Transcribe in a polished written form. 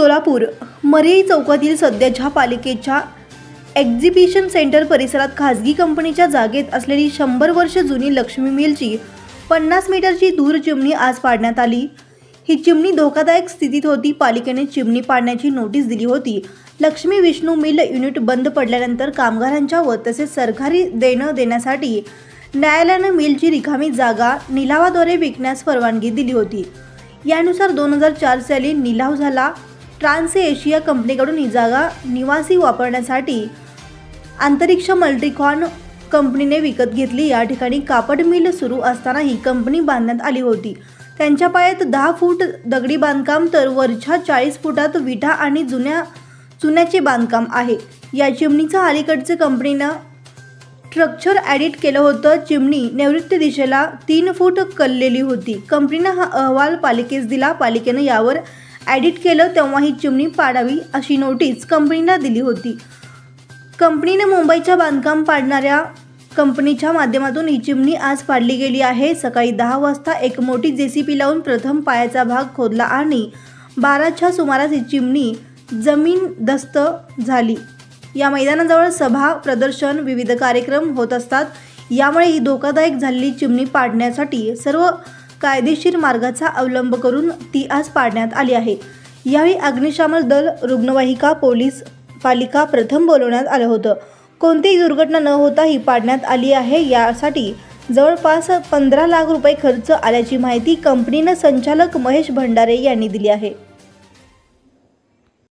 सोलापूर मरीई चौकातील सध्याच्या पालिकेच्या एक्झिबिशन सेंटर परिसरात खाजगी कंपनीच्या जागेत असलेली 100 वर्ष जुनी लक्ष्मी मिलची 50 मीटरची धूर चिमणी आज पाडण्यात आली। ही चिमणी धोकादायक स्थितीत होती। पालिकेने चिमणी पाडण्याची नोटीस दिली होती। लक्ष्मी विष्णू मिल युनिट बंद पडल्यानंतर कामगारांच्या व तसेच सरकारी देणं देण्यासाठी न्यायालयाने मिलची रिकामी जागा निलावाद्वारे विकण्यास परवानगी दिली होती। यानुसार 2004 साली निलाव झाला। ट्रान्स एशिया कंपनीकडून ही जागा निवासी वापरण्यासाठी अंतरिक्ष मल्टीकॉन कंपनीने विकत घेतली। या ठिकाणी कापड मिल सुरू असताना ही कंपनी बांधण्यात आली होती। त्यांच्या पायात 10 फूट दगडी बांधकाम तर वरच्या 40 फुटात विटा आणि चुन्याचे बांधकाम आहे। या चिमणीचा अलीकडचे कंपनीनं स्ट्रक्चर एडिट केलं होतं। चिमणी नैऋत्य दिशेला 3 फूट कललेली होती। कंपनीनं हा अहवाल पालिकेस दिला। पालिकेनं यावर एडिट केलं तेव्हा ही चिमणी पाडावी अशी नोटीस कंपनीला दिली होती। कंपनीने मुंबईच्या बांधकाम पाडणाऱ्या कंपनीच्या माध्यमातून ही चिमणी आज पाडली गेली आहे। सकाळी 10 वाजता एक मोठी जेसीबी लावून प्रथम पायाचा भाग खोदला आणि 12च्या सुमारास ही चिमणी जमीनदस्त झाली। या मैदानाजवळ सभा प्रदर्शन विविध कार्यक्रम होत असतात। यामुळे ही धोकादायक झालेली चिमणी पाडण्यासाठी सर्व कायदेशीर मार्गाचा अवलंब करून ती आज पाडण्यात आली आहे। यावेळी अग्निशमन दल, रुग्णवाहिका, पोलीस, पालिका प्रथम बोलवण्यात आलं होतं। कोणतीही दुर्घटना न होता ही पाडण्यात आली आहे। यासाठी जवळपास 15 लाख रुपये खर्च आल्याची माहिती कंपनीने संचालक महेश भंडारे यांनी दिली आहे।